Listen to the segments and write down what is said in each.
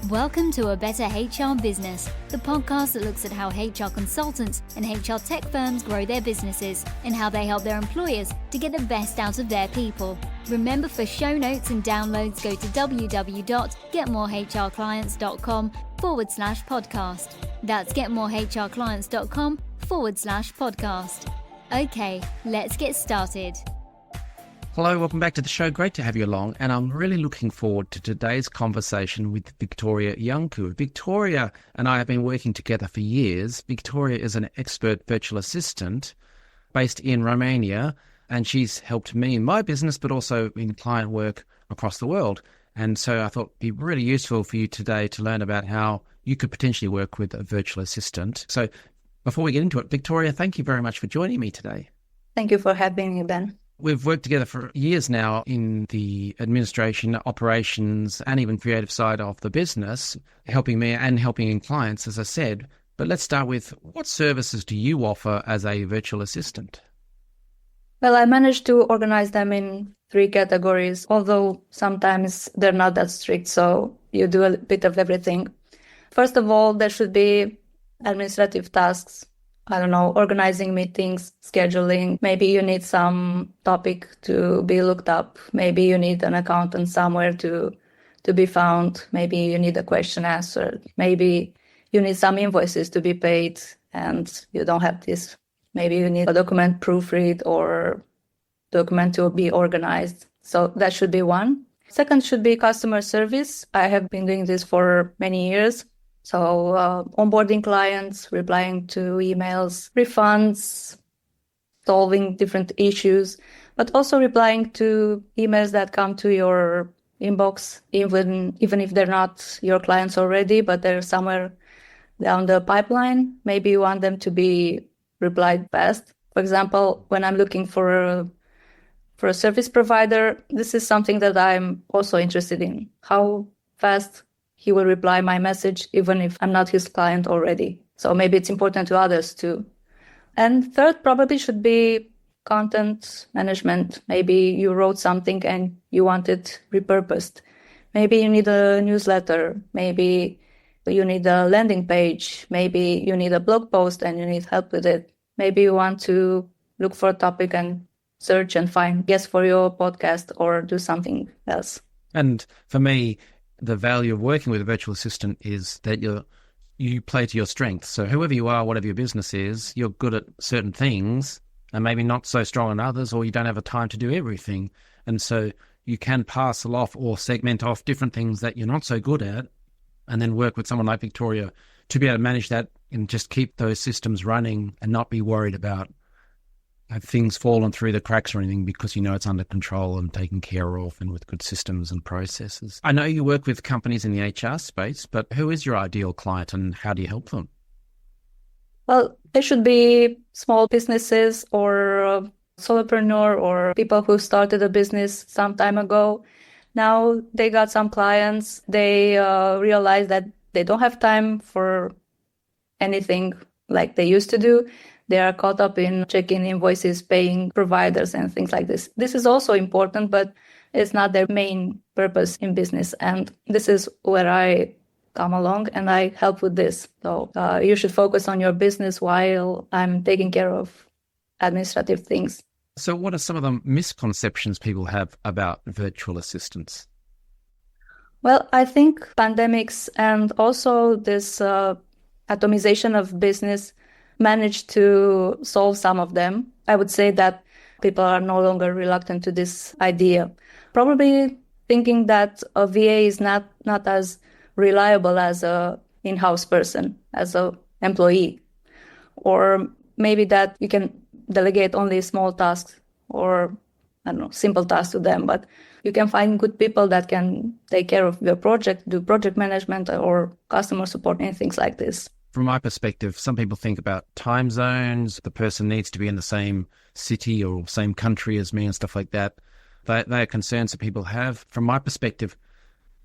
Welcome to A Better HR Business, the podcast that looks at how HR consultants and HR tech firms grow their businesses and how they help their employers to get the best out of their people. Remember, for show notes and downloads, go to www.getmorehrclients.com/podcast. That's getmorehrclients.com/podcast. Okay, let's get started. Hello, welcome back to the show. Great to have you along. And I'm really looking forward to today's conversation with Victoria Iancu. Victoria and I have been working together for years. Victoria is an expert virtual assistant based in Romania, and she's helped me in my business, but also in client work across the world. And so I thought it'd be really useful for you today to learn about how you could potentially work with a virtual assistant. So before we get into it, Victoria, thank you very much for joining me today. Thank you for having me, Ben. We've worked together for years now in the administration, operations, and even creative side of the business, helping me and helping in clients, as I said. But let's start with, what services do you offer as a virtual assistant? Well, I managed to organize them in 3 categories, although sometimes they're not that strict, so you do a bit of everything. First of all, there should be administrative tasks. I don't know, organizing meetings, scheduling. Maybe you need some topic to be looked up. Maybe you need an accountant somewhere to be found. Maybe you need a question answered. Maybe you need some invoices to be paid and you don't have this. Maybe you need a document proofread or document to be organized. So that should be one. Second should be customer service. I have been doing this for many years. So onboarding clients, replying to emails, refunds, solving different issues, but also replying to emails that come to your inbox, even if they're not your clients already, but they're somewhere down the pipeline. Maybe you want them to be replied fast. For example, when I'm looking for a service provider, this is something that I'm also interested in. How fast he will reply my message, even if I'm not his client already. So maybe it's important to others too. And third probably should be content management. Maybe you wrote something and you want it repurposed. Maybe you need a newsletter. Maybe you need a landing page. Maybe you need a blog post and you need help with it. Maybe you want to look for a topic and search and find guests for your podcast or do something else. And for me, the value of working with a virtual assistant is that you play to your strengths. So whoever you are, whatever your business is, you're good at certain things and maybe not so strong in others, or you don't have the time to do everything. And so you can parcel off or segment off different things that you're not so good at and then work with someone like Victoria to be able to manage that and just keep those systems running and not be worried about have things fallen through the cracks or anything, because you know it's under control and taken care of and with good systems and processes. I know you work with companies in the HR space, but who is your ideal client and how do you help them? Well, they should be small businesses or solopreneur or people who started a business some time ago. Now they got some clients. They realize that they don't have time for anything like they used to do. They are caught up in checking invoices, paying providers and things like this. This is also important, but it's not their main purpose in business. And this is where I come along and I help with this. So you should focus on your business while I'm taking care of administrative things. So what are some of the misconceptions people have about virtual assistants? Well, I think pandemics and also this atomization of business managed to solve some of them. I would say that people are no longer reluctant to this idea. Probably thinking that a VA is not as reliable as a in-house person, as a employee. Or maybe that you can delegate only small tasks or, I don't know, simple tasks to them. But you can find good people that can take care of your project, do project management or customer support and things like this. From my perspective, some people think about time zones. The person needs to be in the same city or same country as me and stuff like that. They are concerns that people have. From my perspective,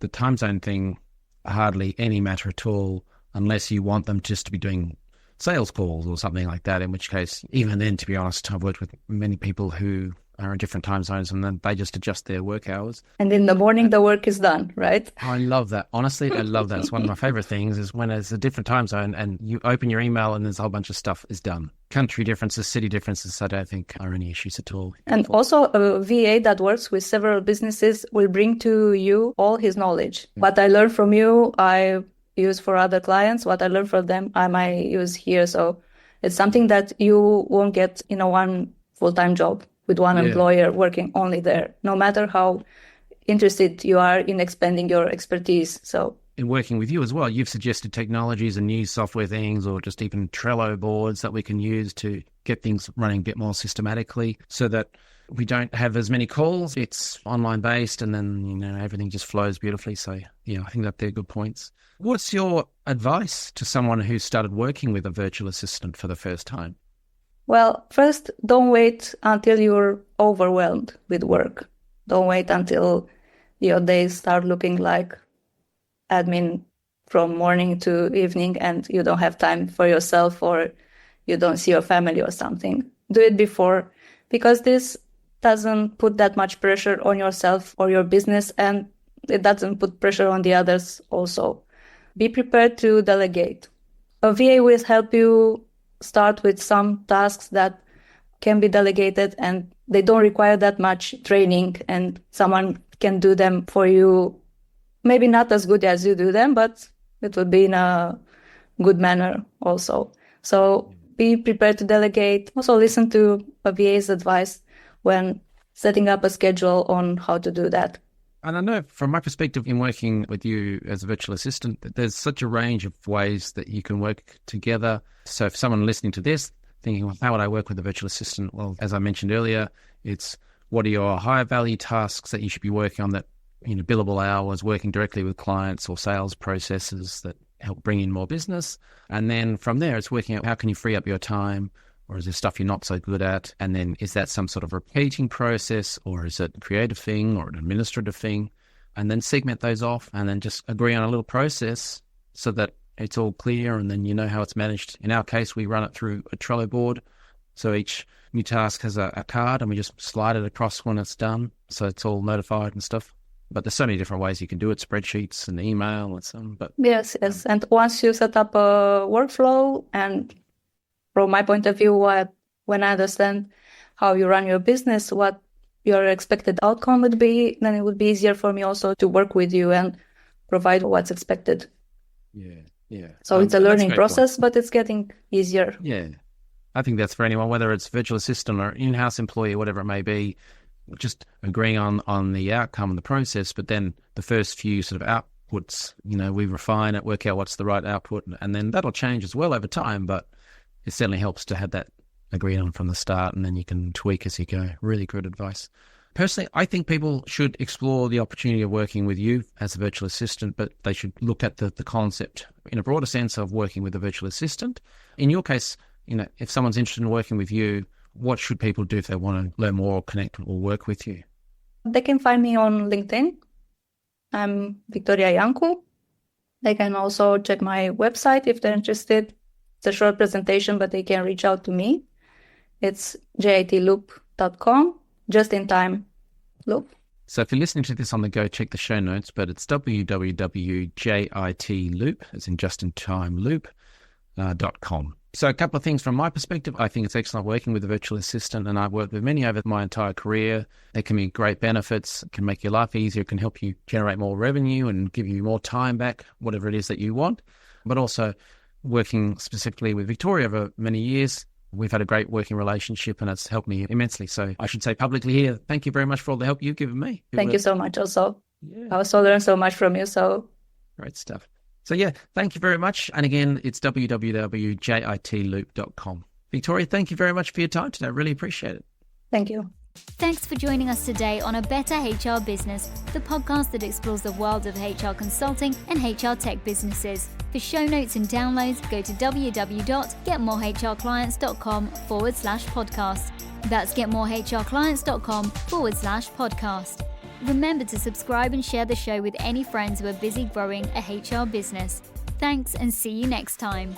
the time zone thing, hardly any matter at all, unless you want them just to be doing sales calls or something like that, in which case, even then, to be honest, I've worked with many people who are in different time zones, and then they just adjust their work hours. And in the morning, the work is done, right? I love that. Honestly, I love that. It's one of my favorite things is when it's a different time zone and you open your email and there's a whole bunch of stuff is done. Country differences, city differences, I don't think are any issues at all. And also a VA that works with several businesses will bring to you all his knowledge. What I learned from you, I use for other clients. What I learned from them, I might use here. So it's something that you won't get in a one full-time job with one employer working only there, no matter how interested you are in expanding your expertise. So in working with you as well, you've suggested technologies and new software things or just even Trello boards that we can use to get things running a bit more systematically so that we don't have as many calls. It's online based and then, everything just flows beautifully. So I think that they're good points. What's your advice to someone who started working with a virtual assistant for the first time? Well, first, don't wait until you're overwhelmed with work. Don't wait until your days start looking like admin from morning to evening and you don't have time for yourself or you don't see your family or something. Do it before, because this doesn't put that much pressure on yourself or your business, and it doesn't put pressure on the others also. Be prepared to delegate. A VA will help you start with some tasks that can be delegated and they don't require that much training, and someone can do them for you. Maybe not as good as you do them, but it would be in a good manner also. So be prepared to delegate. Also listen to a VA's advice when setting up a schedule on how to do that. And I know from my perspective in working with you as a virtual assistant, that there's such a range of ways that you can work together. So if someone listening to this thinking, well, how would I work with a virtual assistant? Well, as I mentioned earlier, it's what are your higher value tasks that you should be working on that, billable hours, working directly with clients or sales processes that help bring in more business. And then from there, it's working out how can you free up your time, or is there stuff you're not so good at? And then is that some sort of repeating process, or is it a creative thing or an administrative thing? And then segment those off and then just agree on a little process so that it's all clear and then you know how it's managed. In our case, we run it through a Trello board. So each new task has a card and we just slide it across when it's done. So it's all notified and stuff. But there's so many different ways you can do it, spreadsheets and email and some. But Yes. And once you set up a workflow, and from my point of view, when I understand how you run your business, what your expected outcome would be, then it would be easier for me also to work with you and provide what's expected. Yeah. So it's a learning process, but it's getting easier. Yeah. I think that's for anyone, whether it's virtual assistant or in-house employee, whatever it may be, just agreeing on the outcome and the process, but then the first few sort of outputs, we refine it, work out what's the right output, and then that'll change as well over time, but it certainly helps to have that agreed on from the start, and then you can tweak as you go. Really good advice. Personally, I think people should explore the opportunity of working with you as a virtual assistant, but they should look at the concept in a broader sense of working with a virtual assistant. In your case, if someone's interested in working with you, what should people do if they want to learn more or connect or work with you? They can find me on LinkedIn. I'm Victoria Iancu. They can also check my website if they're interested. It's a short presentation, but they can reach out to me. It's jitloop.com, just in time loop. So if you're listening to this on the go, check the show notes, but it's www.jitloop, as in just in time loop.com. So a couple of things from my perspective. I think it's excellent working with a virtual assistant, and I've worked with many over my entire career. There can be great benefits. It can make your life easier. It can help you generate more revenue and give you more time back, whatever it is that you want. But also working specifically with Victoria over many years, we've had a great working relationship and it's helped me immensely. So I should say publicly here, thank you very much for all the help you've given me. Thank you so much also. Yeah. I also learned so much from you. So great stuff. So thank you very much. And again, it's www.jitloop.com. Victoria, thank you very much for your time today. I really appreciate it. Thank you. Thanks for joining us today on A Better HR Business, the podcast that explores the world of HR consulting and HR tech businesses. For show notes and downloads, go to www.getmorehrclients.com/podcast. That's getmorehrclients.com/podcast. Remember to subscribe and share the show with any friends who are busy growing a HR business. Thanks, and see you next time.